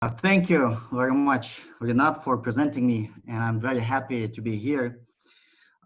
Thank you very much, Renat, for presenting me, and I'm very happy to be here.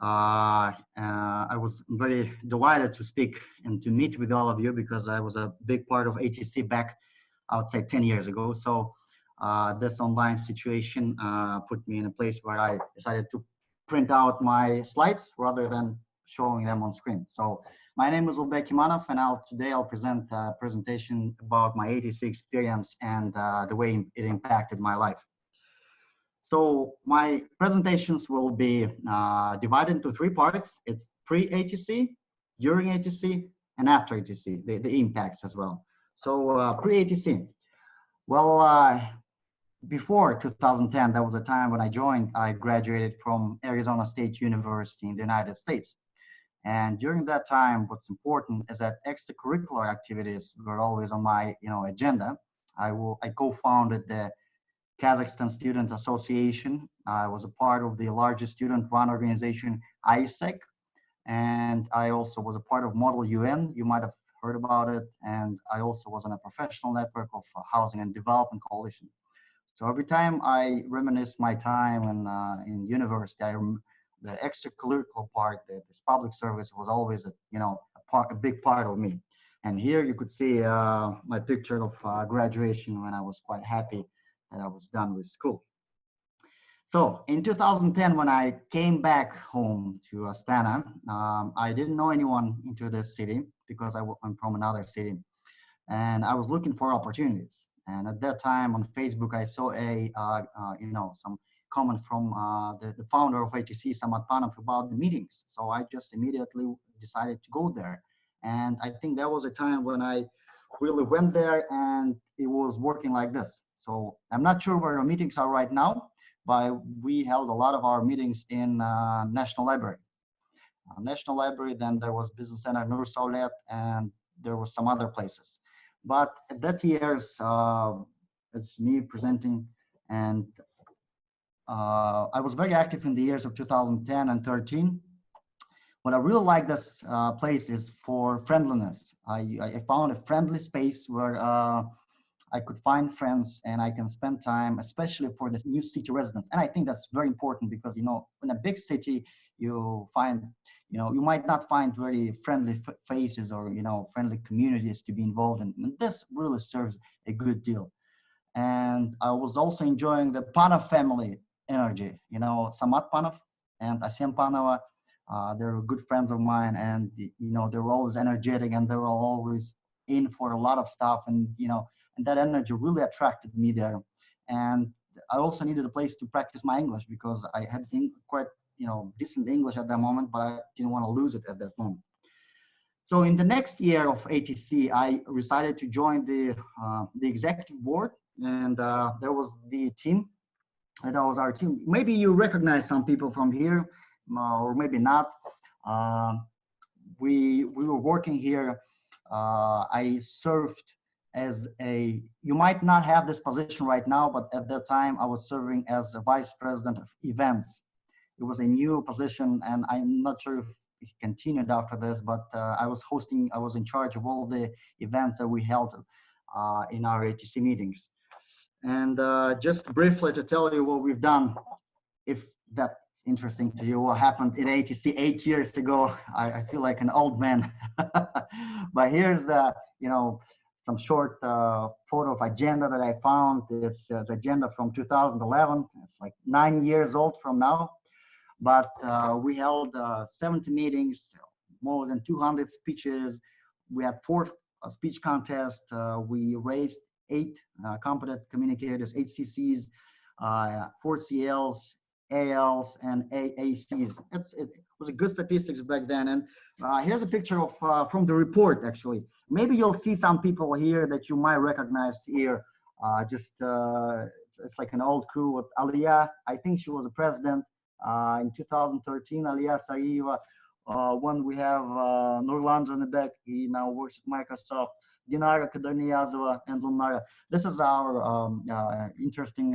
I was very delighted to speak and to meet with all of you because I was a big part of ATC back, I would say, 10 years ago. So this online situation put me in a place where I decided to print out my slides rather than showing them on screen. So my name is Ulybek Kimanov, and today I'll present a presentation about my ATC experience and the way it impacted my life. So my presentations will be divided into three parts. It's pre-ATC, during ATC, and after ATC, the impacts as well. So pre-ATC, well, before 2010, that was the time when I joined. I graduated from Arizona State University in the United States. And during that time, what's important is that extracurricular activities were always on my agenda. I co-founded the Kazakhstan Student Association. I was a part of the largest student-run organization, ISEC, and I also was a part of Model UN. You might have heard about it. And I also was on a professional network of Housing and Development Coalition. So every time I reminisce my time in university, the extracurricular part, this public service was always a big part of me. And here you could see my picture of graduation when I was quite happy that I was done with school. So in 2010, when I came back home to Astana, I didn't know anyone into this city because I'm from another city, and I was looking for opportunities. And at that time on Facebook, I saw some comment from the founder of ATC, Samat Panov, about the meetings. So I just immediately decided to go there. And I think that was a time when I really went there and it was working like this. So I'm not sure where our meetings are right now, but we held a lot of our meetings in National Library. National Library, then there was Business Center Nur Saulet, and there were some other places. But at that year's, it's me presenting, and I was very active in the years of 2010 and 13. What I really like this place is for friendliness. I found a friendly space where I could find friends and I can spend time, especially for this new city residents. And I think that's very important because, in a big city, you find, you might not find very friendly faces or, friendly communities to be involved in. And this really serves a good deal. And I was also enjoying the Panov family energy, Samat Panov and Asem Panova. They're good friends of mine, and they were always energetic and they were always in for a lot of stuff, and and that energy really attracted me there. And I also needed a place to practice my English because I had quite decent English at that moment, but I didn't want to lose it at that moment. So in the next year of ATC, I decided to join the executive board, and there was the team. And that was our team. Maybe you recognize some people from here, or maybe not. We were working here. I served as you might not have this position right now, but at that time I was serving as a vice president of events. It was a new position, and I'm not sure if it continued after this, but I was in charge of all the events that we held in our ATC meetings. And just briefly to tell you what we've done, if that's interesting to you, what happened in ATC 8 years ago. I feel like an old man. But here's, some short photo of agenda that I found. It's agenda from 2011. It's like 9 years old from now. But we held 70 meetings, more than 200 speeches. We had 4 speech contests. We raised 8 competent communicators, HCCs, 4 CLs, ALs, and AACs. It was a good statistics back then. And here's a picture of from the report, actually. Maybe you'll see some people here that you might recognize here. It's like an old crew with Aliyah. I think she was a president in 2013. Aliyah Sarieva. When we have Nurlan Zanebek, he now works at Microsoft. Dinara Kadarniyazova and Lunara. This is our interesting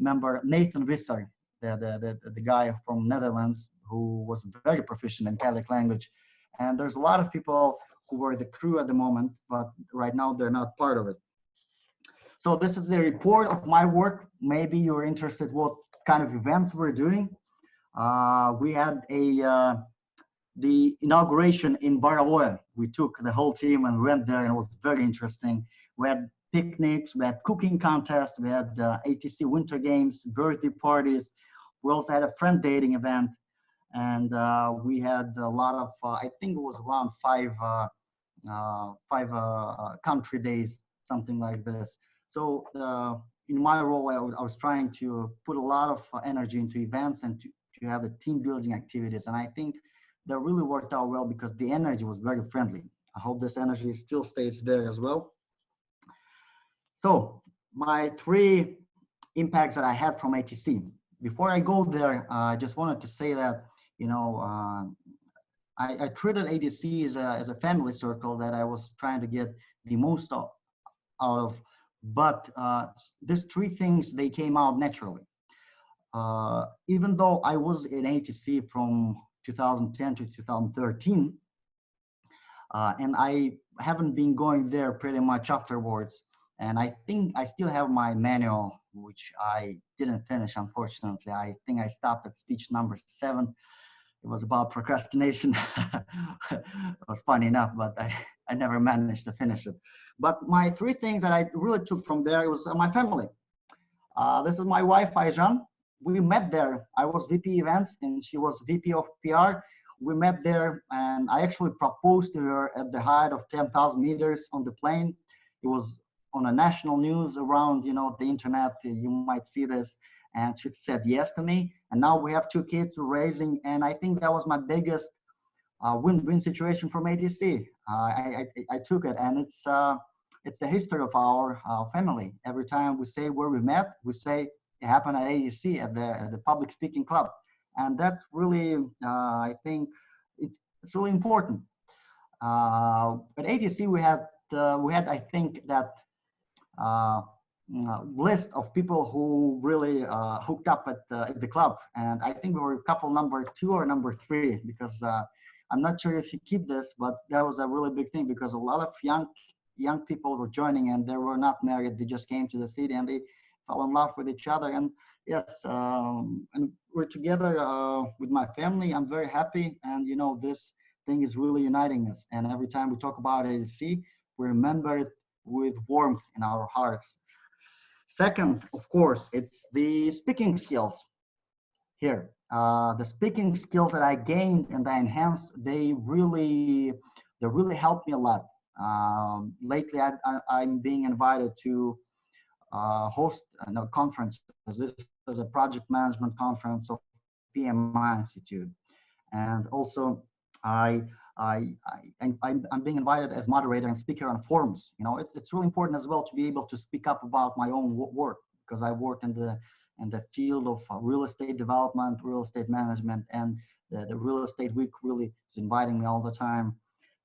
member, Nathan Visser, the guy from Netherlands who was very proficient in Kazakh language. And there's a lot of people who were the crew at the moment, but right now they're not part of it. So this is the report of my work. Maybe you're interested what kind of events we're doing. We had the inauguration in Baraoe. We took the whole team and went there, and it was very interesting. We had picnics, we had cooking contests, we had ATC Winter Games, birthday parties. We also had a friend dating event, and we had a lot of, I think it was around five country days, something like this. So in my role, I was trying to put a lot of energy into events and to have the team building activities. And I think that really worked out well because the energy was very friendly. I hope this energy still stays there as well. So my 3 impacts that I had from ATC. Before I go there, I just wanted to say that, you know, I treated ATC as a family circle that I was trying to get the most out of. But these 3 things, they came out naturally. Even though I was in ATC from 2010 to 2013, and I haven't been going there pretty much afterwards. And I think I still have my manual, which I didn't finish, unfortunately. I think I stopped at speech number 7. It was about procrastination. It was funny enough, but I never managed to finish it. But my 3 things that I really took from there was my family. This is my wife, Ayjan. We met there. I was VP events and she was VP of PR. We met there and I actually proposed to her at the height of 10,000 meters on the plane. It was on a national news around, you know, the internet. You might see this. And she said yes to me. And now we have 2 kids we're raising. And I think that was my biggest win-win situation from ATC. I took it, and it's the history of our family. Every time we say where we met, we say it happened at ATC at the public speaking club, and that's really I think it's really important. At ATC we had I think that list of people who really hooked up at the club, and I think we were couple number 2 or number 3 because I'm not sure if you keep this, but that was a really big thing because a lot of young people were joining and they were not married. They just came to the city and they fell in love with each other. And yes, and we're together with my family. I'm very happy, and you know, this thing is really uniting us. And every time we talk about ATC, we remember it with warmth in our hearts. Second, of course, it's the speaking skills here. The speaking skills that I gained and I enhanced, they really helped me a lot. Lately, I'm being invited to host a conference. This is a project management conference of PMI Institute, and also I'm being invited as moderator and speaker on forums. You know, it's really important as well to be able to speak up about my own work because I work in the field of real estate development, real estate management, and the Real Estate Week really is inviting me all the time.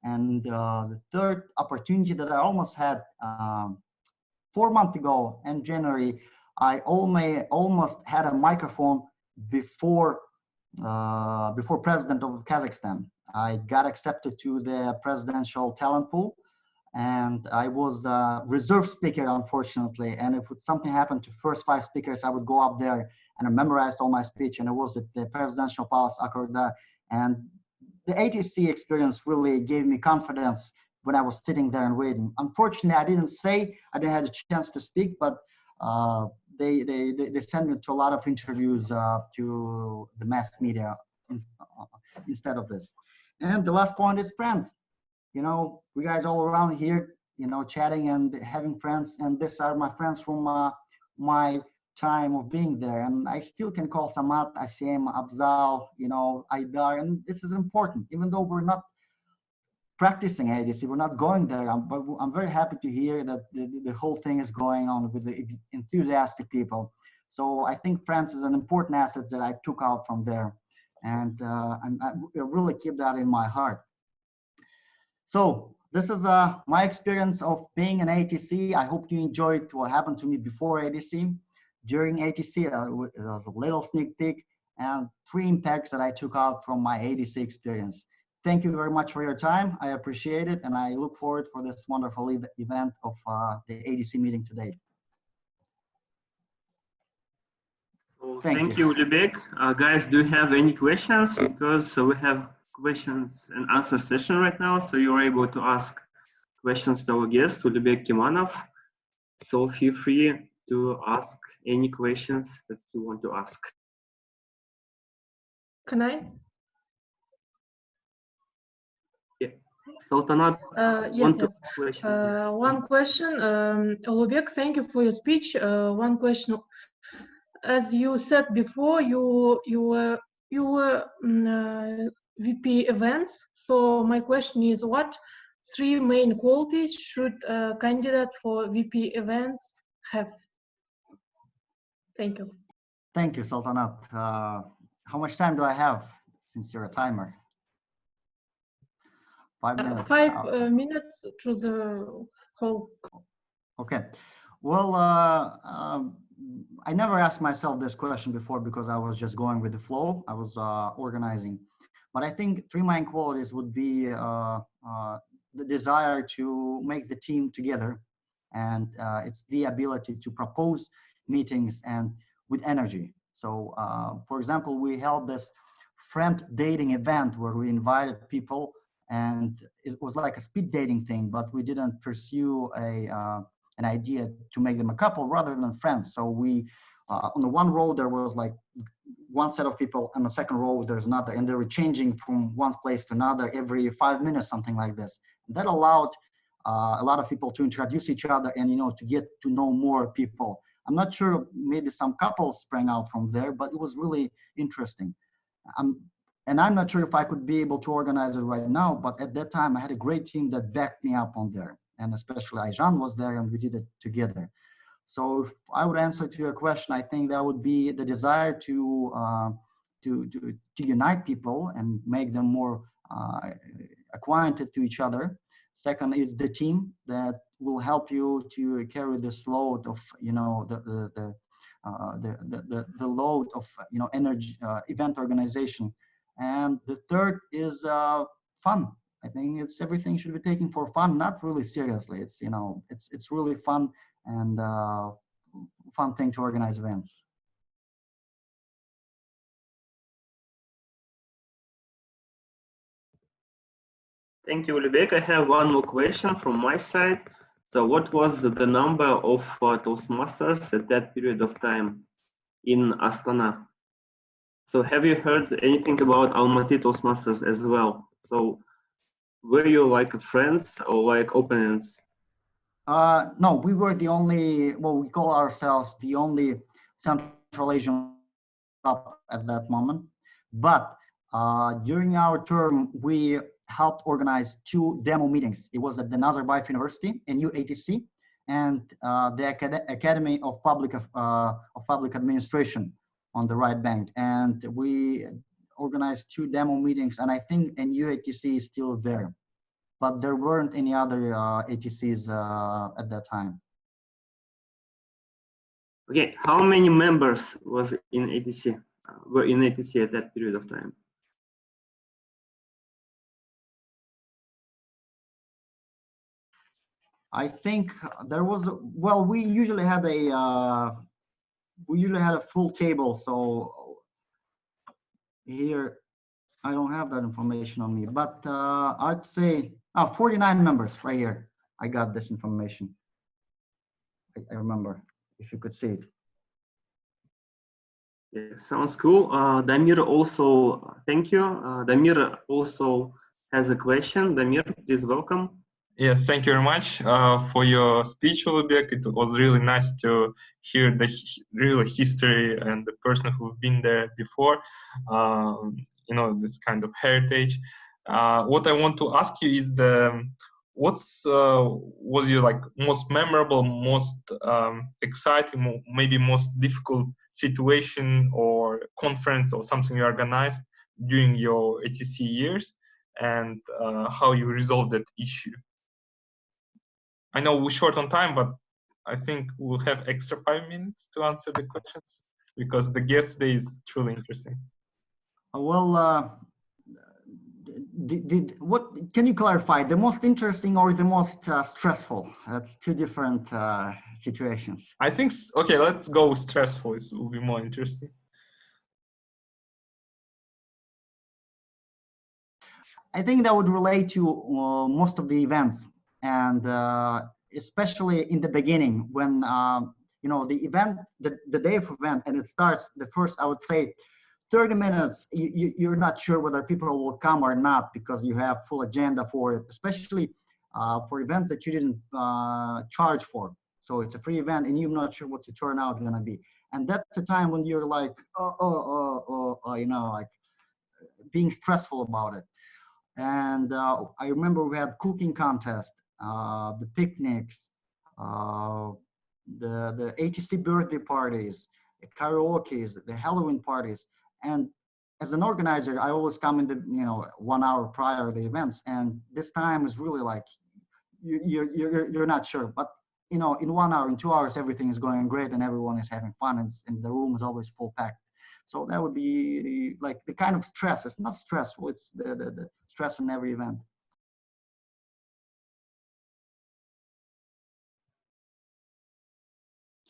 And the third opportunity that I almost had 4 months ago in January, I almost had a microphone before President of Kazakhstan. I got accepted to the presidential talent pool, and I was a reserve speaker, unfortunately. And if something happened to first 5 speakers, I would go up there and I memorized all my speech. And it was at the presidential palace, Akorda. And the ATC experience really gave me confidence when I was sitting there and waiting. Unfortunately, I didn't have a chance to speak, but they sent me to a lot of interviews to the mass media instead of this. And the last point is friends. You know, we guys all around here, you know, chatting and having friends. And these are my friends from my time of being there. And I still can call Samat, Asim, Abzal, you know, Aidar. And this is important, even though we're not practicing ATC, we're not going there. But I'm very happy to hear that the whole thing is going on with the enthusiastic people. So I think friends is an important asset that I took out from there. And I really keep that in my heart. So this is my experience of being an ATC. I hope you enjoyed what happened to me before ATC. During ATC, it was a little sneak peek and 3 impacts that I took out from my ATC experience. Thank you very much for your time. I appreciate it, and I look forward for this wonderful event of the ATC meeting today. So Thank thank you. you, Ulybek. Guys, do you have any questions? Because we have questions and answer session right now, so you're able to ask questions to our guest, Ulybek Kimanov. So feel free to ask any questions that you want to ask. Can I? Yeah. Sultanat, Yes, one yes. question. One question, Ulybek, thank you for your speech. One question. As you said before, you were VP events. So my question is, what three main qualities should a candidate for VP events have? Thank you. Thank you, Sultanat. How much time do I have since you're a timer? 5 minutes. 5 minutes to the whole. Okay. Well, I never asked myself this question before because I was just going with the flow. I was organizing. But I think three main qualities would be the desire to make the team together. And it's the ability to propose meetings and with energy. So, for example, we held this friend dating event where we invited people, and it was like a speed dating thing, but we didn't pursue an idea to make them a couple rather than friends. So we, on the one row, there was like one set of people, and the second row, there's another, and they were changing from one place to another every 5 minutes, something like this. That allowed a lot of people to introduce each other and, to get to know more people. I'm not sure, maybe some couples sprang out from there, but it was really interesting. And I'm not sure if I could be able to organize it right now, but at that time I had a great team that backed me up on there. And especially Aijan was there and we did it together. So if I would answer to your question, I think that would be the desire to unite people and make them more acquainted to each other. Second is the team that will help you to carry this load of, the load of, energy, event organization. And the third is fun. I think everything should be taken for fun, not really seriously. It's really fun and fun thing to organize events. Thank you, Ulybek. I have one more question from my side. So what was the number of Toastmasters at that period of time in Astana? So have you heard anything about Almaty Toastmasters as well? So were you like friends or like opponents? No, we were the only, we call ourselves the only Central Asian club at that moment. But during our term, we helped organize 2 demo meetings. It was at the Nazarbayev University in ATC and the Academy of Public Administration on the right bank. And we organized 2 demo meetings, and I think ATC is still there. But there weren't any other ATCs at that time. Okay, how many members was in ATC? Were in ATC at that period of time? I think there was, we usually had a full table. So here, I don't have that information on me, but I'd say 49 members right here. I got this information. I remember, if you could see it. Yeah, sounds cool. Damir also, thank you. Damir also has a question. Damir, please welcome. Yes, thank you very much for your speech, Ulybek. It was really nice to hear the real history and the person who've been there before, this kind of heritage. What I want to ask you is was your like most memorable, most exciting, maybe most difficult situation or conference or something you organized during your ATC years, and how you resolved that issue? I know we're short on time, but I think we'll have extra 5 minutes to answer the questions because the guest today is truly interesting. Well, what can you clarify? The most interesting or the most stressful? That's 2 different situations. I think okay. Let's go with stressful. It will be more interesting. I think that would relate to most of the events, and especially in the beginning when you know, the event, the day of event, and it starts the first, I would say, 30 minutes. You're not sure whether people will come or not because you have full agenda for it, especially for events that you didn't charge for. So it's a free event, and you're not sure what the turnout gonna be, and that's the time when you're like, you know, like being stressful about it. And I remember we had cooking contest, the picnics, the ATC birthday parties, the karaoke's, the Halloween parties. And as an organizer, I always come in the, you know, 1 hour prior to the events. And this time is really like, you're not sure, but you know, in 1 hour, in 2 hours, everything is going great and everyone is having fun, and the room is always full packed. So that would be like the kind of stress. It's not stressful, it's the stress in every event.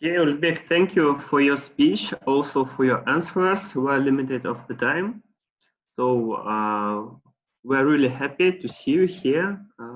Okay, Ulybek, thank you for your speech, also for your answers. We are limited of the time. So we're really happy to see you here.